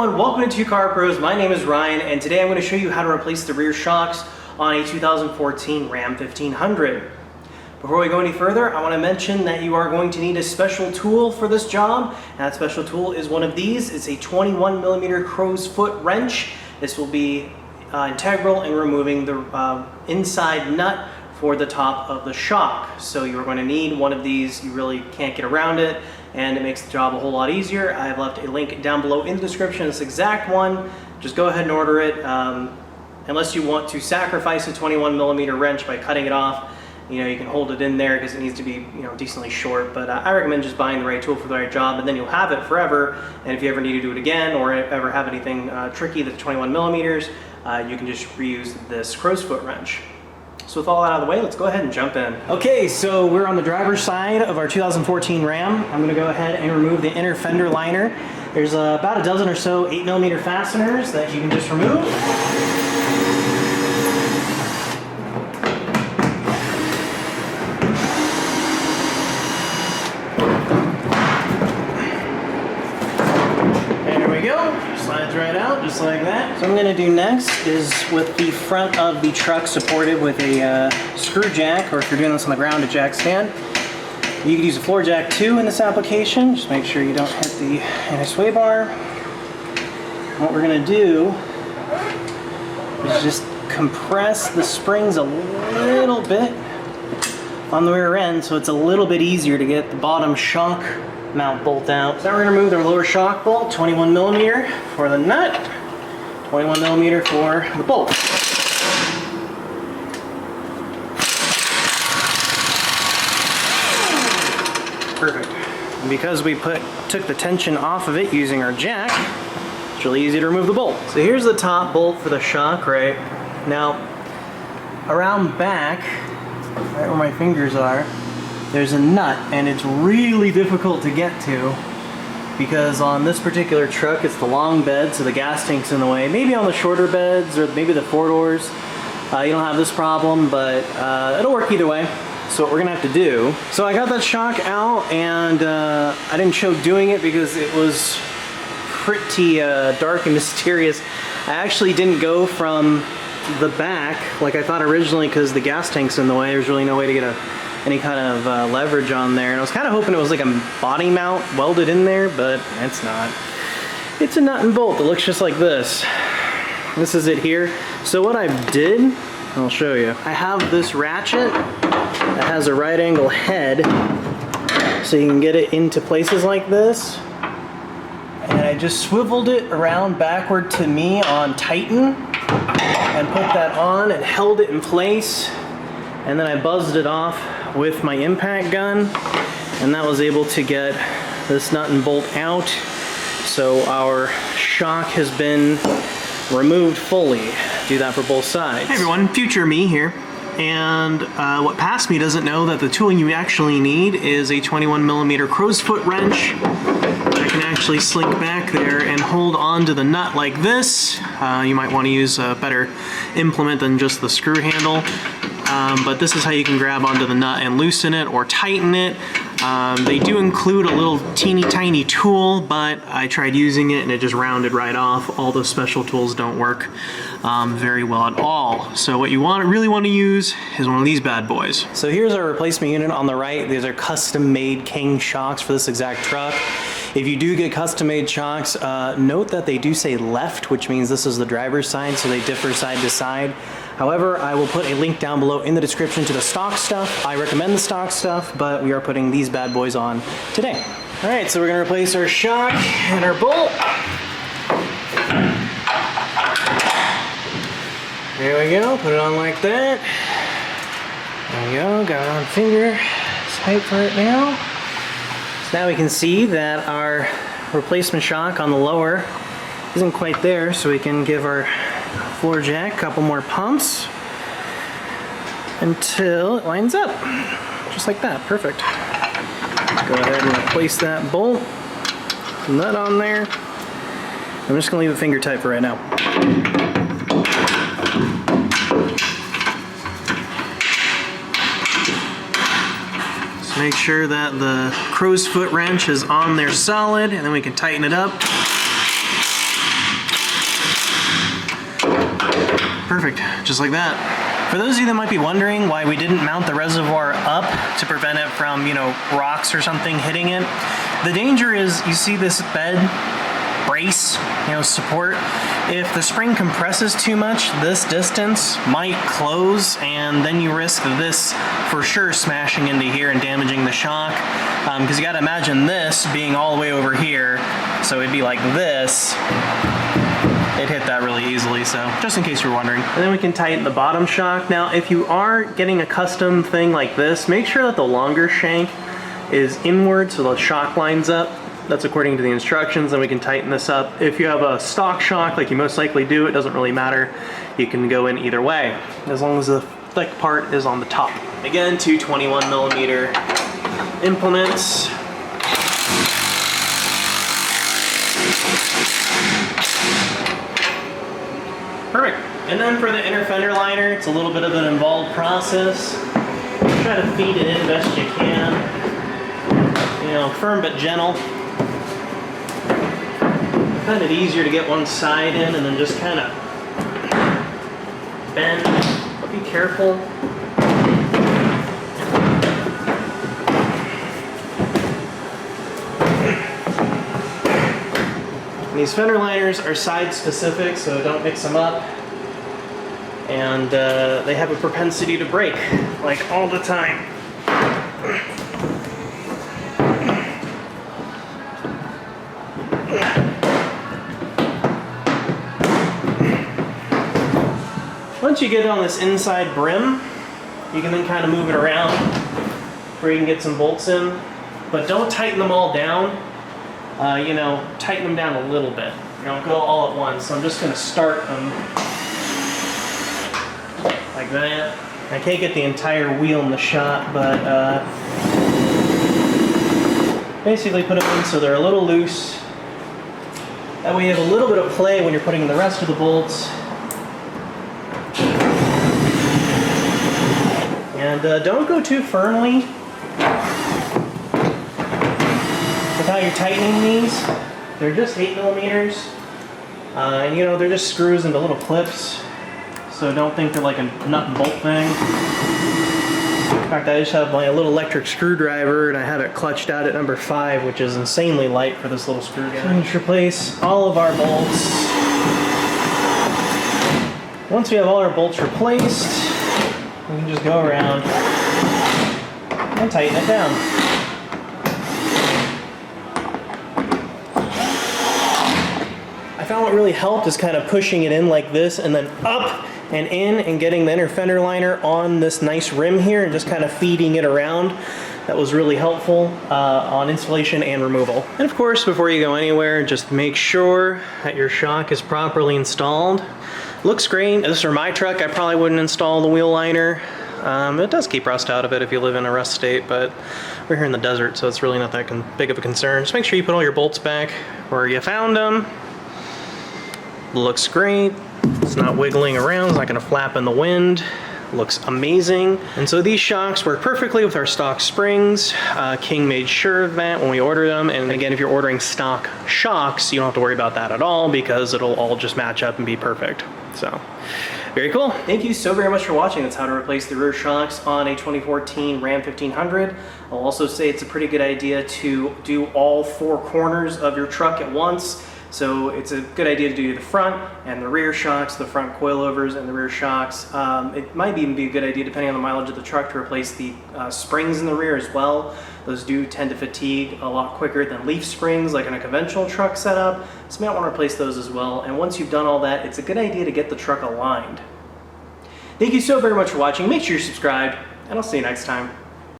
everyone, welcome to Two Car Pros. My name is Ryan, and today I'm going to show you how to replace the rear shocks on a 2014 Ram 1500. Before we go any further, I want to mention that you are going to need a special tool for this job. And that special tool is one of these. It's a 21mm crow's foot wrench. This will be integral in removing the inside nut for the top of the shock. So you're going to need one of these. You really can't get around it, and it makes the job a whole lot easier. I have left a link down below in the description, this exact one. Just go ahead and order it. Unless you want to sacrifice a 21mm wrench by cutting it off, you can hold it in there because it needs to be decently short. But I recommend just buying the right tool for the right job, and then you'll have it forever. And if you ever need to do it again, or ever have anything tricky that's 21mm, you can just reuse this crow's foot wrench. So with all that out of the way, let's go ahead and jump in. Okay, so we're on the driver's side of our 2014 Ram. I'm gonna go ahead and remove the inner fender liner. There's about a dozen or so 8mm fasteners that you can just remove. Slides right out, just like that. So what I'm going to do next is, with the front of the truck supported with a screw jack, or if you're doing this on the ground, a jack stand. You could use a floor jack too in this application. Just make sure you don't hit the anti-sway bar. What we're going to do is just compress the springs a little bit on the rear end so it's a little bit easier to get the bottom shock mount bolt out. So now we're going to remove the lower shock bolt, 21mm for the nut, 21mm for the bolt. Perfect. And because we took the tension off of it using our jack, it's really easy to remove the bolt. So here's the top bolt for the shock right. Now, around back, right where my fingers are, there's a nut, and it's really difficult to get to because on this particular truck it's the long bed, so the gas tank's in the way. Maybe on the shorter beds or maybe the four doors you don't have this problem, but it'll work either way. So what we're gonna have to do, so I got that shock out, and I didn't show doing it because it was pretty dark and mysterious. I actually didn't go from the back like I thought originally because the gas tank's in the way. There's really no way to get any kind of leverage on there, and I was kind of hoping it was like a body mount welded in there, but it's not. It's a nut and bolt that looks just like this. This is it here. So what I did, I'll show you. I have this ratchet that has a right angle head, so you can get it into places like this. And I just swiveled it around backward to me on Tighten and put that on and held it in place. And then I buzzed it off with my impact gun, and that was able to get this nut and bolt out. So our shock has been removed fully. Do that for both sides. Hey everyone, future me here. And what past me doesn't know that the tooling you actually need is a 21mm crow's foot wrench that can actually slink back there and hold on to the nut like this. You might want to use a better implement than just the screw handle. But this is how you can grab onto the nut and loosen it or tighten it. They do include a little teeny tiny tool, but I tried using it and it just rounded right off. All those special tools don't work very well at all. So what you really want to use is one of these bad boys. So here's our replacement unit on the right. These are custom made King shocks for this exact truck. If you do get custom made shocks, note that they do say left, which means this is the driver's side, so they differ side to side. However, I will put a link down below in the description to the stock stuff. I recommend the stock stuff, but we are putting these bad boys on today. All right, so we're gonna replace our shock and our bolt. There we go, put it on like that. There we go, got it on finger. It's tight for it now. So now we can see that our replacement shock on the lower isn't quite there, so we can give our floor jack a couple more pumps until it lines up. Just like that, perfect. Let's go ahead and replace that bolt, nut on there. I'm just gonna leave the finger tight for right now. So make sure that the crow's foot wrench is on there solid, and then we can tighten it up. Perfect, just like that. For those of you that might be wondering why we didn't mount the reservoir up to prevent it from, you know, rocks or something hitting it, the danger is, you see this bed brace, you know, support. If the spring compresses too much, this distance might close, and then you risk this for sure smashing into here and damaging the shock. Because you got to imagine this being all the way over here, so it'd be like this. It hit that really easily, so just in case you're wondering. And then we can tighten the bottom shock. Now, if you are getting a custom thing like this, make sure that the longer shank is inward so the shock lines up. That's according to the instructions, and we can tighten this up. If you have a stock shock, like you most likely do, it doesn't really matter. You can go in either way, as long as the thick part is on the top. Again, two 21mm implements. Perfect. And then for the inner fender liner, it's a little bit of an involved process. Try to feed it in best you can. You know, firm but gentle. I find it easier to get one side in and then just kind of bend. But be careful. And these fender liners are side specific, so don't mix them up. And they have a propensity to break, like all the time. Once you get on this inside brim, you can then kind of move it around where you can get some bolts in, but don't tighten them all down. You know, tighten them down a little bit. You don't go all at once. So I'm just going to start them like that. I can't get the entire wheel in the shot, but basically put them in so they're a little loose. That way you have a little bit of play when you're putting in the rest of the bolts. And don't go too firmly with how you're tightening these. They're just 8mm, and you know, they're just screws into little clips, so don't think they're like a nut and bolt thing. In fact, I just have my little electric screwdriver, and I have it clutched out at number 5, which is insanely light for this little screwdriver. Let's replace all of our bolts. Once we have all our bolts replaced, we can just go around and tighten it down. I found what really helped is kind of pushing it in like this and then up and in and getting the inner fender liner on this nice rim here and just kind of feeding it around. That was really helpful on installation and removal. And of course, before you go anywhere, just make sure that your shock is properly installed. Looks great. This is for my truck. I probably wouldn't install the wheel liner. It does keep rust out of it if you live in a rust state, but we're here in the desert, so it's really not that big of a concern. Just make sure you put all your bolts back where you found them. Looks great. It's not wiggling around. It's not going to flap in the wind. Looks amazing. And so these shocks work perfectly with our stock springs. King made sure of that when we ordered them. And again, if you're ordering stock shocks, you don't have to worry about that at all because it'll all just match up and be perfect. So, very cool. Thank you so very much for watching. That's how to replace the rear shocks on a 2014 Ram 1500. I'll also say it's a pretty good idea to do all 4 corners of your truck at once. So it's a good idea to do the front and the rear shocks, the front coilovers and the rear shocks. It might even be a good idea, depending on the mileage of the truck, to replace the springs in the rear as well. Those do tend to fatigue a lot quicker than leaf springs, like in a conventional truck setup. So you might want to replace those as well. And once you've done all that, it's a good idea to get the truck aligned. Thank you so very much for watching. Make sure you're subscribed, and I'll see you next time.